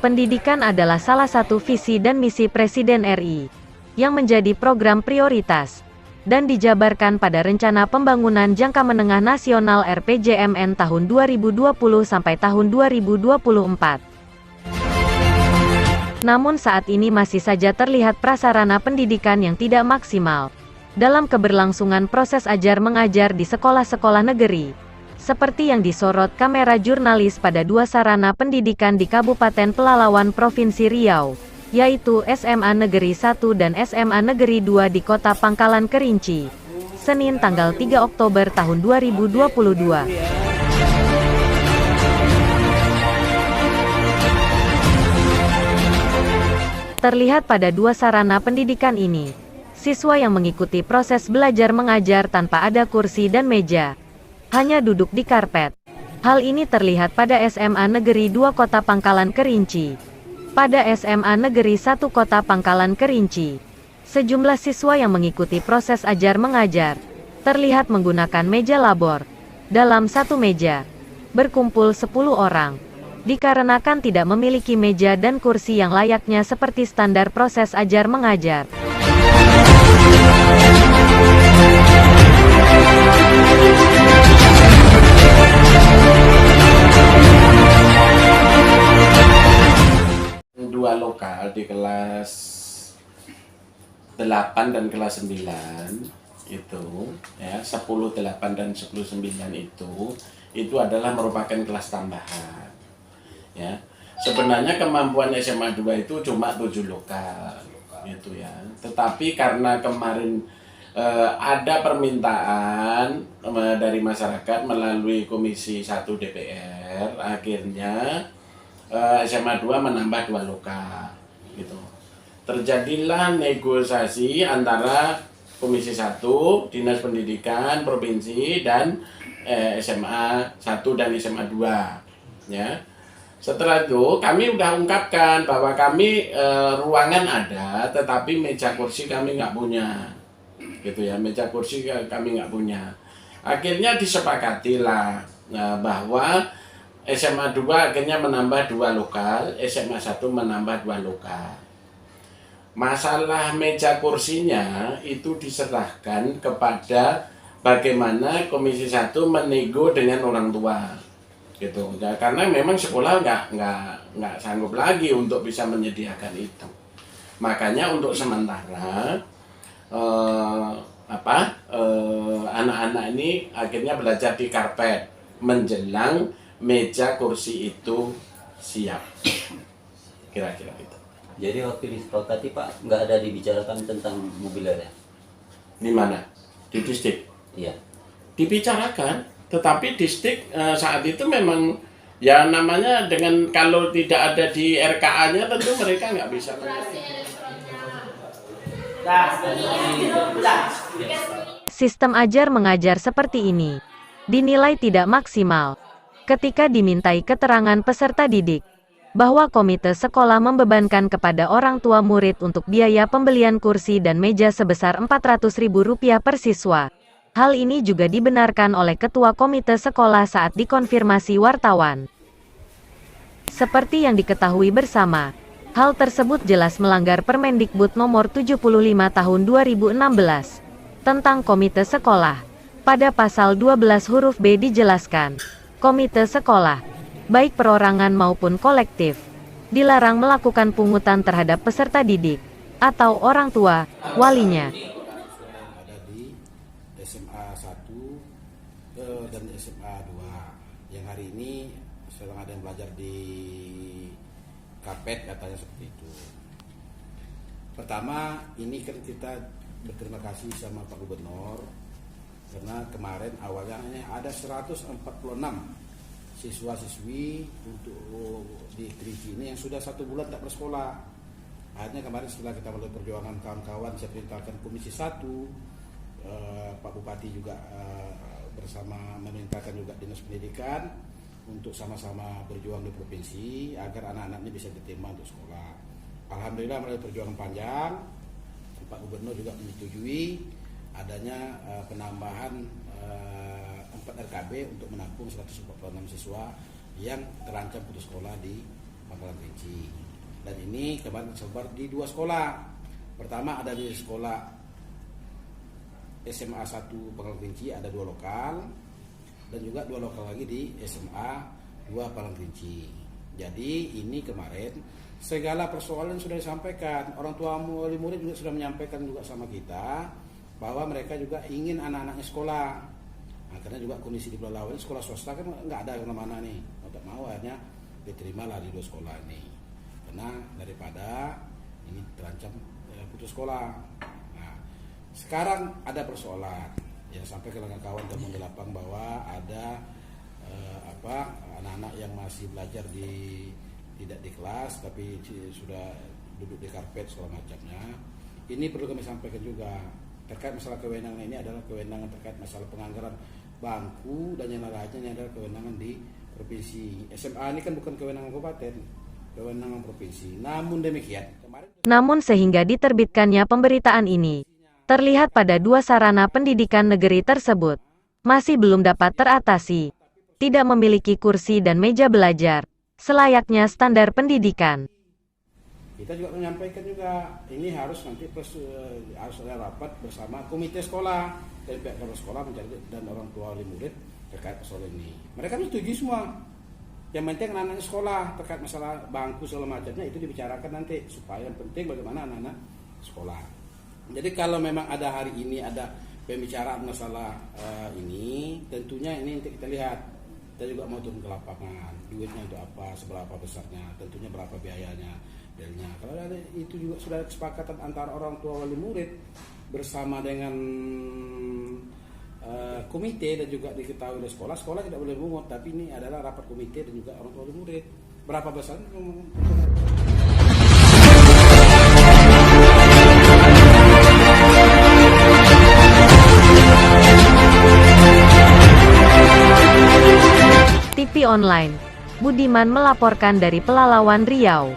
Pendidikan adalah salah satu visi dan misi Presiden RI, yang menjadi program prioritas, dan dijabarkan pada Rencana Pembangunan Jangka Menengah Nasional RPJMN tahun 2020 sampai tahun 2024. Namun saat ini masih saja terlihat prasarana pendidikan yang tidak maksimal dalam keberlangsungan proses ajar mengajar di sekolah-sekolah negeri, seperti yang disorot kamera jurnalis pada dua sarana pendidikan di Kabupaten Pelalawan Provinsi Riau, yaitu SMA Negeri 1 dan SMA Negeri 2 di Kota Pangkalan Kerinci, Senin tanggal 3 Oktober tahun 2022. Terlihat pada dua sarana pendidikan ini, siswa yang mengikuti proses belajar mengajar tanpa ada kursi dan meja, hanya duduk di karpet. Hal ini terlihat pada SMA Negeri 2 Kota Pangkalan Kerinci. Pada SMA Negeri 1 Kota Pangkalan Kerinci, sejumlah siswa yang mengikuti proses ajar mengajar, terlihat menggunakan meja labor. Dalam satu meja, berkumpul 10 orang. Dikarenakan tidak memiliki meja dan kursi yang layaknya seperti standar proses ajar mengajar. Dua lokal di kelas 8 dan kelas 9 itu ya, 10, 8 dan 10, 9 itu adalah merupakan kelas tambahan. Ya, sebenarnya kemampuan SMA 2 itu cuma 7 lokal gitu ya. Tetapi karena kemarin ada permintaan dari masyarakat melalui Komisi 1 DPR, akhirnya SMA 2 menambah 2 lokal gitu. Terjadilah negosiasi antara Komisi 1, Dinas Pendidikan Provinsi dan SMA 1 dan SMA 2 ya. Setelah itu kami udah ungkapkan bahwa kami ruangan ada, tetapi meja kursi kami nggak punya, gitu ya. Meja kursi kami nggak punya. Akhirnya disepakatilah bahwa SMA 2 akhirnya menambah 2 lokal, SMA 1 menambah 2 lokal. Masalah meja kursinya itu diserahkan kepada bagaimana Komisi 1 menego dengan orang tua. Gitu ya, karena memang sekolah nggak sanggup lagi untuk bisa menyediakan itu. Makanya untuk sementara anak-anak ini akhirnya belajar di karpet menjelang meja kursi itu siap, kira-kira itu. Jadi waktu disepakati Pak nggak ada dibicarakan tentang mobiler ya? Di mana? Di distrik? Iya. Dibicarakan. Tetapi distrik saat itu memang ya namanya dengan kalau tidak ada di RKA-nya tentu mereka nggak bisa Sistem ajar mengajar seperti ini dinilai tidak maksimal ketika dimintai keterangan peserta didik bahwa komite sekolah membebankan kepada orang tua murid untuk biaya pembelian kursi dan meja sebesar Rp400.000 per siswa. Hal ini juga dibenarkan oleh Ketua Komite Sekolah saat dikonfirmasi wartawan. Seperti yang diketahui bersama, hal tersebut jelas melanggar Permendikbud nomor 75 tahun 2016 tentang Komite Sekolah. Pada pasal 12 huruf B dijelaskan, Komite Sekolah, baik perorangan maupun kolektif, dilarang melakukan pungutan terhadap peserta didik atau orang tua, walinya. SMA 1 dan SMA 2 yang hari ini sedang ada yang belajar di Kapet, katanya seperti itu. Pertama, ini kan kita berterima kasih sama Pak Gubernur karena kemarin awalnya ada 146 siswa-siswi untuk di Kerinci ini yang sudah 1 bulan tak bersekolah. Akhirnya kemarin setelah kita melalui perjuangan kawan-kawan, saya perintahkan Komisi 1, Pak Bupati juga bersama memintakan juga Dinas Pendidikan untuk sama-sama berjuang di provinsi agar anak-anak ini bisa diterima untuk sekolah. Alhamdulillah melalui perjuangan panjang, Pak Gubernur juga menyetujui adanya penambahan 4 RKB untuk menampung 146 siswa yang terancam putus sekolah di Pangkalan Kerinci. Dan ini kemarin tersebar di 2 sekolah. Pertama ada di sekolah SMA 1 Pangkalan Kerinci, ada 2 lokal, dan juga 2 lokal lagi di SMA 2 Pangkalan Kerinci. Jadi ini kemarin segala persoalan sudah disampaikan. Orang tua wali murid juga sudah menyampaikan juga sama kita bahwa mereka juga ingin anak-anaknya sekolah. Nah, karena juga kondisi di Pulau Lawen sekolah swasta kan nggak ada kemana-mana nih. Tidak mau akhirnya diterimalah di 2 sekolah ini. Karena daripada ini terancam putus sekolah. Nah, sekarang ada persoalan. Ya sampai ke kawan teman di lapang bahwa ada anak-anak yang masih belajar tidak di kelas tapi sudah duduk di karpet segala macamnya. Ini perlu kami sampaikan juga terkait masalah kewenangan ini adalah kewenangan terkait masalah penganggaran bangku dan yang lainnya adalah kewenangan di provinsi. SMA ini kan bukan kewenangan kabupaten, kewenangan provinsi. Namun demikian, Namun sehingga diterbitkannya pemberitaan ini, terlihat pada 2 sarana pendidikan negeri tersebut masih belum dapat teratasi, tidak memiliki kursi dan meja belajar, selayaknya standar pendidikan. kita juga menyampaikan juga ini harus nanti harus ada rapat bersama komite sekolah dari pihak kepala sekolah mencari dan orang tua wali murid terkait persoalan ini. Mereka setuju semua. Yang penting anak-anak sekolah terkait masalah bangku segala macamnya itu dibicarakan nanti supaya yang penting bagaimana anak-anak sekolah. Jadi kalau memang ada hari ini ada pembicaraan masalah ini, tentunya ini nanti kita lihat. Kita juga mau turun ke lapangan, duitnya untuk apa, seberapa besarnya, tentunya berapa biayanya, dalnya. Kalau ada itu juga sudah kesepakatan antara orang tua wali murid bersama dengan komite dan juga diketahui oleh sekolah. Sekolah tidak boleh mungut, tapi ini adalah rapat komite dan juga orang tua wali murid. Berapa besar? TV Online, Budiman melaporkan dari Pelalawan Riau.